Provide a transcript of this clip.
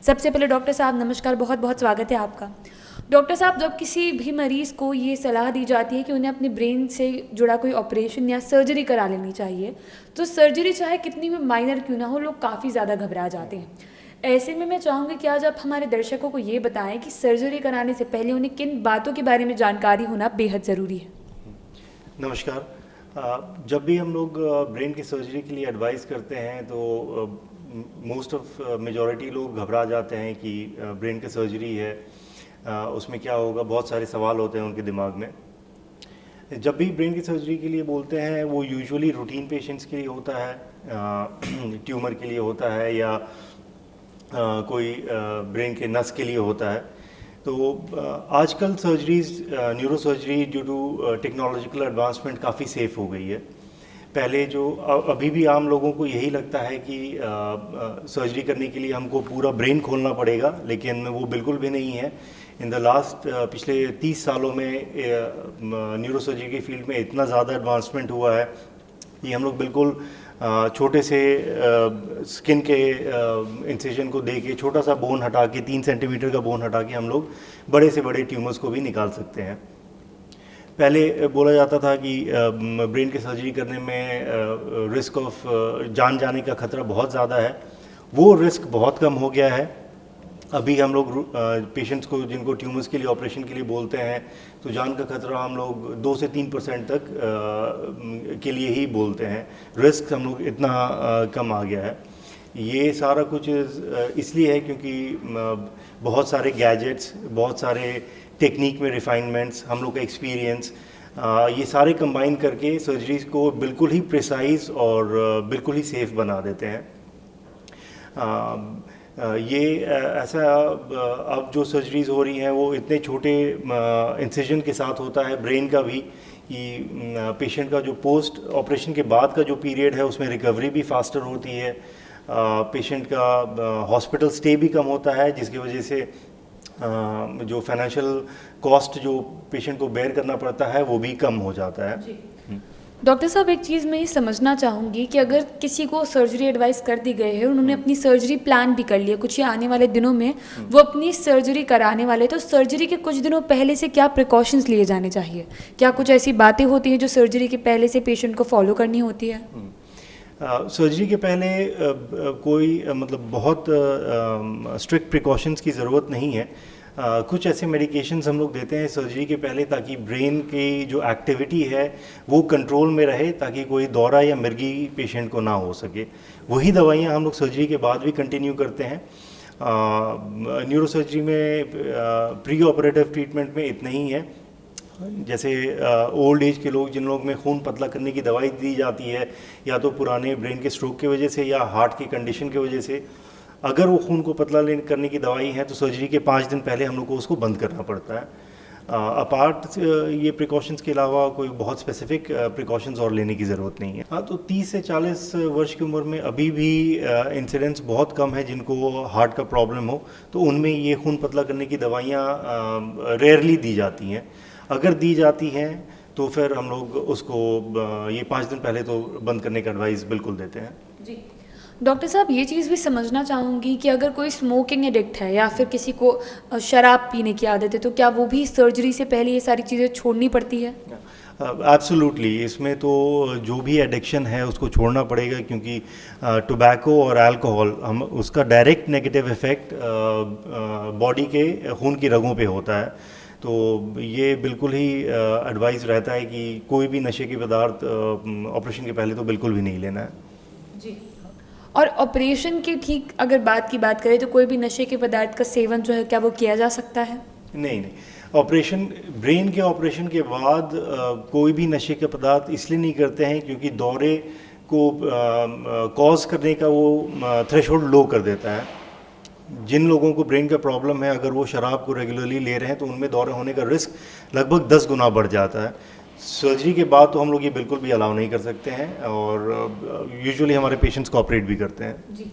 सबसे पहले डॉक्टर साहब नमस्कार, बहुत बहुत स्वागत है आपका। डॉक्टर साहब, जब किसी भी मरीज़ को ये सलाह दी जाती है कि उन्हें अपने ब्रेन से जुड़ा कोई ऑपरेशन या सर्जरी करा लेनी चाहिए, तो सर्जरी चाहे कितनी भी माइनर क्यों ना हो, लोग काफ़ी ज़्यादा घबरा जाते हैं। ऐसे में मैं चाहूँगी कि आज आप हमारे दर्शकों को ये बताएं कि सर्जरी कराने से पहले उन्हें किन बातों के बारे में जानकारी होना बेहद ज़रूरी है। नमस्कार। जब भी हम लोग ब्रेन की सर्जरी के लिए एडवाइस करते हैं तो मोस्ट ऑफ मेजॉरिटी लोग घबरा जाते हैं कि ब्रेन की सर्जरी है, उसमें क्या होगा, बहुत सारे सवाल होते हैं उनके दिमाग में। जब भी ब्रेन की सर्जरी के लिए बोलते हैं वो यूजुअली रूटीन पेशेंट्स के लिए होता है, ट्यूमर के लिए होता है या कोई ब्रेन के नस के लिए होता है। तो आजकल surgeries, neuro surgery due to technological advancement काफ़ी सेफ़ हो गई है। पहले जो अभी भी आम लोगों को यही लगता है कि सर्जरी करने के लिए हमको पूरा ब्रेन खोलना पड़ेगा, लेकिन वो बिल्कुल भी नहीं है। इन द लास्ट पिछले 30 सालों में न्यूरो सर्जरी की फील्ड में इतना ज़्यादा एडवांसमेंट हुआ है कि हम लोग बिल्कुल छोटे से स्किन के इंसिजन को दे के, छोटा सा बोन हटा के, 3 सेंटीमीटर का बोन हटा के हम लोग बड़े से बड़े ट्यूमर्स को भी निकाल सकते हैं। पहले बोला जाता था कि ब्रेन की सर्जरी करने में रिस्क ऑफ जान जाने का खतरा बहुत ज़्यादा है। वो रिस्क बहुत कम हो गया है। अभी हम लोग पेशेंट्स को जिनको ट्यूमर्स के लिए ऑपरेशन के लिए बोलते हैं तो जान का खतरा हम लोग 2 से 3% तक के लिए ही बोलते हैं। रिस्क हम लोग इतना कम आ गया है। ये सारा कुछ इसलिए है क्योंकि बहुत सारे गैजेट्स, बहुत सारे टेक्निक में रिफाइनमेंट्स, हम लोग का एक्सपीरियंस, ये सारे कंबाइन करके सर्जरीज को बिल्कुल ही प्रिसाइज और बिल्कुल ही सेफ बना देते हैं। ये ऐसा अब जो सर्जरीज हो रही हैं वो इतने छोटे इंसिजन के साथ होता है ब्रेन का भी कि पेशेंट का जो पोस्ट ऑपरेशन के बाद का जो पीरियड है उसमें रिकवरी भी फास्टर होती है। पेशेंट का हॉस्पिटल स्टे भी कम होता है, जिसकी वजह से जो फाइनेंशियल कॉस्ट जो पेशेंट को बेयर करना पड़ता है वो भी कम हो जाता है। डॉक्टर साहब, एक चीज़ मैं ये समझना चाहूँगी कि अगर किसी को सर्जरी एडवाइस कर दी गई है, उन्होंने अपनी सर्जरी प्लान भी कर लिया, कुछ ये आने वाले दिनों में वो अपनी सर्जरी कराने वाले, तो सर्जरी के कुछ दिनों पहले से क्या प्रिकॉशंस लिए जाने चाहिए? क्या कुछ ऐसी बातें होती हैं जो सर्जरी के पहले से पेशेंट को फॉलो करनी होती है? सर्जरी के पहले कोई मतलब बहुत स्ट्रिक्ट प्रिकॉशंस की ज़रूरत नहीं है। कुछ ऐसे मेडिकेशंस हम लोग देते हैं सर्जरी के पहले ताकि ब्रेन की जो एक्टिविटी है वो कंट्रोल में रहे, ताकि कोई दौरा या मिर्गी पेशेंट को ना हो सके। वही दवाइयाँ हम लोग सर्जरी के बाद भी कंटिन्यू करते हैं। न्यूरो सर्जरी में प्री ऑपरेटिव ट्रीटमेंट में इतना ही है। जैसे ओल्ड एज के लोग, जिन लोग में खून पतला करने की दवाई दी जाती है या तो पुराने ब्रेन के स्ट्रोक की वजह से या हार्ट की कंडीशन की वजह से, अगर वो खून को पतला करने की दवाई है तो सर्जरी के 5 दिन पहले हम लोग को उसको बंद करना पड़ता है। अपार्ट ये प्रिकॉशंस के अलावा कोई बहुत स्पेसिफिक प्रिकॉशंस और लेने की ज़रूरत नहीं है। हाँ, तो 30 से 40 वर्ष की उम्र में अभी भी इंसिडेंट्स बहुत कम है जिनको हार्ट का प्रॉब्लम हो, तो उनमें ये खून पतला करने की दवाइयाँ रेयरली दी जाती हैं। अगर दी जाती हैं तो फिर हम लोग उसको ये 5 दिन पहले तो बंद करने का एडवाइस बिल्कुल देते हैं। जी डॉक्टर साहब, ये चीज़ भी समझना चाहूँगी कि अगर कोई स्मोकिंग एडिक्ट है या फिर किसी को शराब पीने की आदत है, तो क्या वो भी सर्जरी से पहले ये सारी चीज़ें छोड़नी पड़ती है? एब्सोल्युटली। इसमें तो जो भी एडिक्शन है उसको छोड़ना पड़ेगा, क्योंकि टोबैको और अल्कोहल हम उसका डायरेक्ट नेगेटिव इफ़ेक्ट बॉडी के खून की रगों पे होता है। तो ये बिल्कुल ही एडवाइस रहता है कि कोई भी नशे के पदार्थ ऑपरेशन के पहले तो बिल्कुल भी नहीं लेना है। जी। और ऑपरेशन की ठीक अगर बात करें तो कोई भी नशे के पदार्थ का सेवन जो है, क्या वो किया जा सकता है? नहीं। ऑपरेशन, ब्रेन के ऑपरेशन के बाद कोई भी नशे के पदार्थ इसलिए नहीं करते हैं क्योंकि दौरे को कॉज करने का वो थ्रेशोल्ड लो कर देता है। जिन लोगों को ब्रेन का प्रॉब्लम है, अगर वो शराब को रेगुलरली ले रहे हैं तो उनमें दौरे होने का रिस्क लगभग 10 गुना बढ़ जाता है। सर्जरी के बाद तो हम लोग ये बिल्कुल भी अलाउ नहीं कर सकते हैं और यूजुअली हमारे पेशेंट्स को ऑपरेट भी करते हैं। जी।